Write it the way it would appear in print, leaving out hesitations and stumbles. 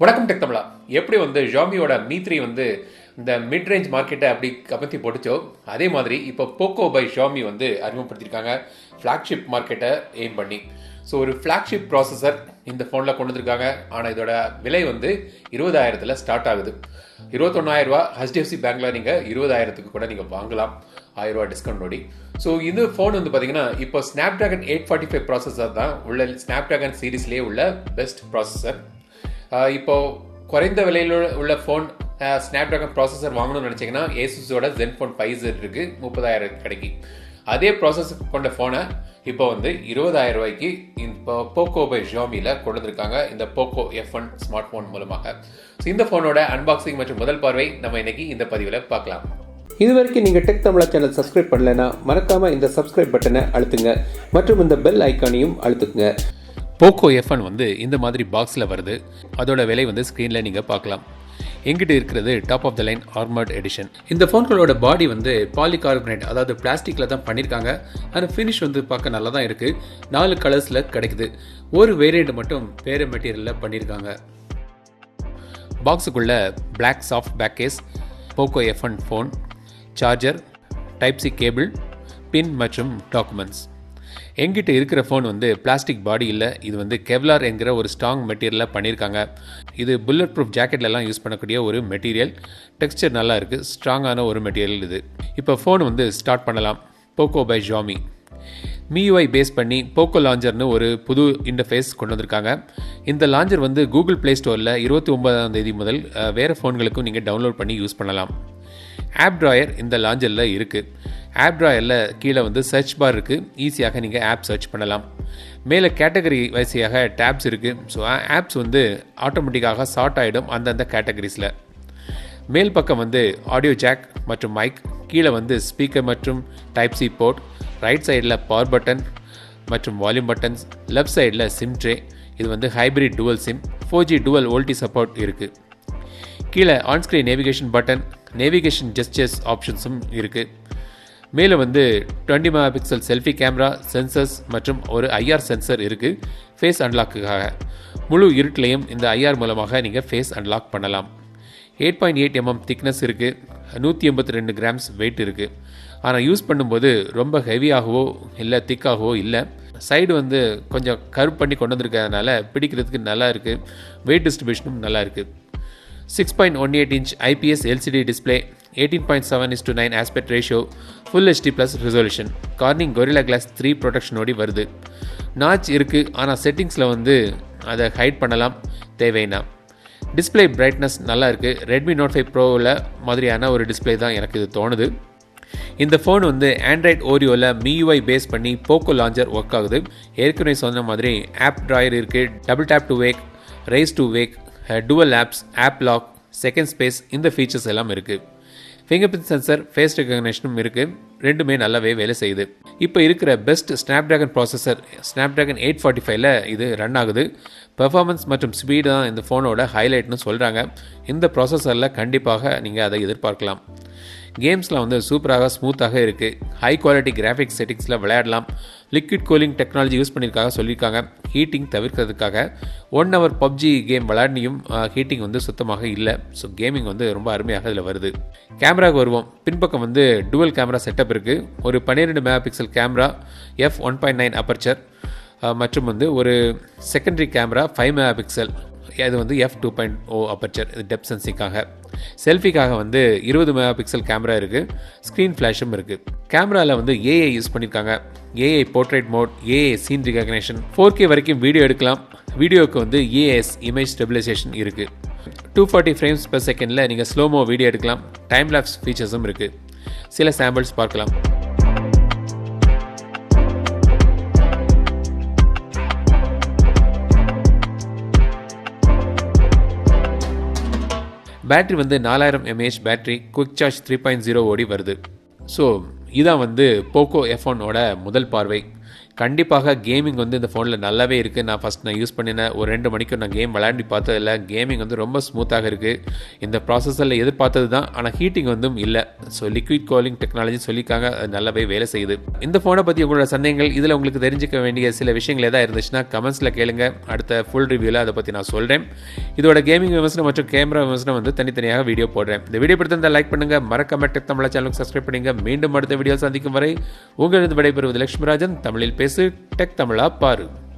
வணக்கம் டெக் தமிழா. எப்படி ஷாமியோட Mi 3 இந்த மிட் ரேஞ்ச் மார்க்கெட்டை அப்படி கமத்தி போட்டுச்சோ அதே மாதிரி இப்போ போக்கோ பை ஷாமி அறிமுகப்படுத்தியிருக்காங்க ஃப்ளாக்ஷிப் மார்க்கெட்டை எய்ம் பண்ணி. ஸோ ஒரு ஃப்ளாக்ஷிப் ப்ராசஸர் இந்த ஃபோனில் கொண்டு வந்திருக்காங்க. ஆனால் இதோட விலை 20,000 ஸ்டார்ட் ஆகுது. 21,000 HDFC பேங்க்கில் நீங்கள் 20,000 கூட நீங்கள் வாங்கலாம், 1000 டிஸ்கவுண்ட் ஓடி. ஸோ இந்த ஃபோன் பார்த்தீங்கன்னா இப்போ ஸ்னாப்ட்ராகன் 845 ப்ராசஸர் தான் உள்ள ஸ்னாப்ட்ராகன் சீரீஸ்லேயே உள்ள பெஸ்ட் ப்ராசஸர். இப்போ குறைந்த விலையில் உள்ள ஃபோன் ஸ்னாப்ட்ராகன் ப்ராசஸர் வாங்கணும்னு நினச்சிங்கன்னா ஏசுஸோட ZenFone 5Z இருக்குது, 30,000 கிடைக்கி. அதே ப்ராசஸர் கொண்ட ஃபோனை இப்போ 20,000 இப்போ போக்கோ பை ஷாமியில் கொண்டு வந்திருக்காங்க இந்த போக்கோ F1 ஸ்மார்ட் ஃபோன் மூலமாக. ஸோ இந்த ஃபோனோட அன்பாக்சிங் மற்றும் முதல் பார்வை நம்ம இன்னைக்கு இந்த பதிவில் பார்க்கலாம். இது வரைக்கும் நீங்கள் டெக் தமிழா சேனல் சப்ஸ்கிரைப் பண்ணலைன்னா மறக்காமல் இந்த சப்ஸ்கிரைப் பட்டனை அழுத்துங்க மற்றும் இந்த பெல் ஐக்கானையும் அழுத்துங்க. போக்கோ F1 இந்த மாதிரி பாக்ஸில் வருது. அதோட விலை ஸ்க்ரீனில் நீங்கள் பார்க்கலாம். எங்கிட்ட இருக்கிறது top of the line armoured edition. இந்த ஃபோன்களோட பாடி பாலிகார்பனேட், அதாவது பிளாஸ்டிக்கில் தான் பண்ணியிருக்காங்க. ஆனால் ஃபினிஷ் பார்க்க நல்லா தான் இருக்குது. 4 கலர்ஸில் கிடைக்குது. ஒரு வேரியண்ட் மட்டும் வேறு மெட்டீரியலில் பண்ணியிருக்காங்க. பாக்ஸுக்குள்ள black soft back case, Poco F1 phone, charger, type C cable, pin மற்றும் டாக்குமெண்ட்ஸ். எங்கிட்ட இருக்கிற ஃபோன் பிளாஸ்டிக் பாடி இல்லை, இது கெவ்லார் என்கிற ஒரு ஸ்ட்ராங் மெட்டீரியலில் பண்ணியிருக்காங்க. இது புல்லட் ப்ரூஃப் ஜாக்கெட்லலாம் யூஸ் பண்ணக்கூடிய ஒரு மெட்டீரியல். டெக்ஸ்சர் நல்லா இருக்குது, ஸ்ட்ராங்கான ஒரு மெட்டீரியல் இது. இப்போ ஃபோன் ஸ்டார்ட் பண்ணலாம். Poco by Xiaomi MIUI base பண்ணி போக்கோ லாஞ்சர்னு ஒரு புது இன்டர்ஃபேஸ் கொண்டு வந்திருக்காங்க. இந்த லாஞ்சர் கூகுள் ப்ளே ஸ்டோரில் 29ஆம் தேதி முதல் வேறு ஃபோன்களுக்கும் நீங்கள் டவுன்லோட் பண்ணி யூஸ் பண்ணலாம். ஆப் ட்ராயர் இந்த லாஞ்சரில் இருக்குது. ஆப் ட்ராயரில் கீழே சர்ச் பார் இருக்குது. ஈஸியாக நீங்கள் ஆப் சர்ச் பண்ணலாம். மேலே கேட்டகரி வரிசையாக டேப்ஸ் இருக்குது. ஸோ ஆப்ஸ் ஆட்டோமேட்டிக்காக சார்ட் ஆகிடும் அந்தந்த கேட்டகரிஸில். மேல் பக்கம் ஆடியோ ஜாக் மற்றும் மைக், கீழே ஸ்பீக்கர் மற்றும் டைப் சி போர்ட், ரைட் சைடில் பவர் பட்டன் மற்றும் வால்யூம் பட்டன்ஸ், லெஃப்ட் சைடில் சிம் ட்ரே. இது hybrid dual SIM, 4G dual VoLTE support இருக்குது. கீழே onscreen navigation button, navigation gestures ஆப்ஷன்ஸும் இருக்குது. மேலே 20 MP செல்ஃபி கேமரா, சென்சர்ஸ் மற்றும் ஒரு IR சென்சர் இருக்குது ஃபேஸ் அன்லாக்குக்காக. முழு இருட்டிலையும் இந்த IR மூலமாக நீங்கள் ஃபேஸ் அன்லாக் பண்ணலாம். 8.8 mm திக்னஸ் இருக்குது. 182 கிராம்ஸ் வெயிட் இருக்குது. ஆனால் யூஸ் பண்ணும்போது ரொம்ப ஹெவியாகவோ இல்லை திக்காகவோ இல்லை. சைடு கொஞ்சம் கர்வ் பண்ணி கொண்டு வந்திருக்கிறதுனால பிடிக்கிறதுக்கு நல்லா இருக்குது. வெயிட் டிஸ்ட்ரிபியூஷனும் நல்லா இருக்குது. 6.18 inch IPS LCD display, 18.7:9 aspect ratio, full HD+ resolution, Corning Gorilla Glass 3 ப்ரொடெக்ஷனோடு வருது. நாச் இருக்குது, ஆனால் செட்டிங்ஸில் அதை ஹைட் பண்ணலாம் தேவைன்னா. டிஸ்பிளே பிரைட்னஸ் நல்லா இருக்குது. ரெட்மி நோட் 5 ப்ரோவில் மாதிரியான ஒரு டிஸ்பிளே தான் எனக்கு இது தோணுது. இந்த ஃபோன் ஆண்ட்ராய்ட் ஓரியோவில் MIUI பேஸ் பண்ணி போக்கோ லாஞ்சர் ஒர்க் ஆகுது. ஏற்கனவே சொன்ன மாதிரி ஆப் ட்ராயர் இருக்குது, double tap to wake, raise to wake, dual apps, app lock, second space, இந்த ஃபீச்சர்ஸ் எல்லாம் இருக்குது. ஃபிங்கர் பிரிண்ட் சென்சர், ஃபேஸ் ரெகக்னேஷனும் இருக்குது. ரெண்டுமே நல்லாவே வேலை செய்யுது. இப்போ இருக்கிற பெஸ்ட் ஸ்னாப்ட்ராகன் ப்ராசஸர் ஸ்னாப்ட்ராகன் 845ல் இது ரன் ஆகுது. பெர்ஃபார்மன்ஸ் மற்றும் ஸ்பீடு தான் இந்த ஃபோனோட ஹைலைட்னு சொல்கிறாங்க. இந்த ப்ராசஸரில் கண்டிப்பாக நீங்கள் அதை எதிர்பார்க்கலாம். கேம்ஸ்லாம் சூப்பராக ஸ்மூத்தாக இருக்குது. ஹை குவாலிட்டி கிராஃபிக்ஸ் செட்டிங்ஸில் விளையாடலாம். லிக்விட் கூலிங் டெக்னாலஜி யூஸ் பண்ணியிருக்காங்க சொல்லியிருக்காங்க. ஹீட்டிங் தவிர்க்கிறதுக்காக 1 hour PUBG கேம் விளையாடியும் ஹீட்டிங் சுத்தமாக இல்லை. ஸோ கேமிங் ரொம்ப அருமையாக இதில் வருது. கேமராவுக்கு வருவோம். பின்பக்கம் டுவல் கேமரா செட்டப் இருக்குது. ஒரு 12 MP கேமரா, f1.9 அப்பர்ச்சர் மற்றும் ஒரு செகண்டரி கேமரா 5 MP. அது f2.0 அப்பர்ச்சர், இது டெப்த் சென்சிங்காக. செல்ஃபிக்காக 20 MP கேமரா இருக்குது. ஸ்க்ரீன் ஃப்ளாஷும் இருக்குது. கேமராவில் AI யூஸ் பண்ணியிருக்காங்க. AI portrait mode, AI scene recognition, 4K வரைக்கும் வீடியோ எடுக்கலாம். வீடியோவுக்கு AS இமேஜ் ஸ்டெபிலைசேஷன் இருக்குது. 240 frames per secondல நீங்கள் ஸ்லோமோ வீடியோ எடுக்கலாம். டைம் லாப்ஸ் ஃபீச்சர்ஸும் இருக்குது. சில சாம்பிள்ஸ் பார்க்கலாம். Battery 4000 mAh battery, quick charge 3.0 ஓடி வருது. ஸோ இதான் போக்கோ F1ஓட முதல் பார்வை. கண்டிப்பாக கேமிங் வந்து இந்த ஃபோனில் நல்லாவே இருக்குது. நான் யூஸ் பண்ணினேன் ஒரு 2 மணிக்கு நான் கேம் விளையாடி பார்த்ததில்ல. கேமிங் வந்து ரொம்ப ஸ்மூத்தாக இருக்குது. இந்த ப்ராசஸரில் எதிர்பார்த்தது தான், ஆனால் ஹீட்டிங் வந்து இல்லை. ஸோ லிக்விட் கூலிங் டெக்னாலஜி சொல்லியிருக்காங்க, அது நல்லாவே வேலை செய்யுது. இந்த ஃபோனை பற்றி உங்களோட சந்தேகங்கள், இதில் உங்களுக்கு தெரிஞ்சிக்க வேண்டிய சில விஷயங்கள் எதாவது இருந்துச்சுன்னா கமெண்ட்ஸில் கேளுங்க. அடுத்த ஃபுல் ரிவ்யூவில் அதை பற்றி நான் சொல்கிறேன். இதோட கேமிங் விமர்சனம் மற்றும் கேமரா விமர்சனம் வந்து தனித்தனியாக வீடியோ போடுறேன். இந்த வீடியோ பிடித்திருந்தால் லைக் பண்ணுங்கள், மறக்காம டெக் தமிழா சேனலுக்கு சப்ஸ்கிரைப் பண்ணுங்க. மீண்டும் அடுத்த வீடியோ சந்திக்கும் வரை உங்களிடம் விடைபெறுவது லட்சுமிராஜன். தமிழில் பேசு, டெக் தமிழா பாரு.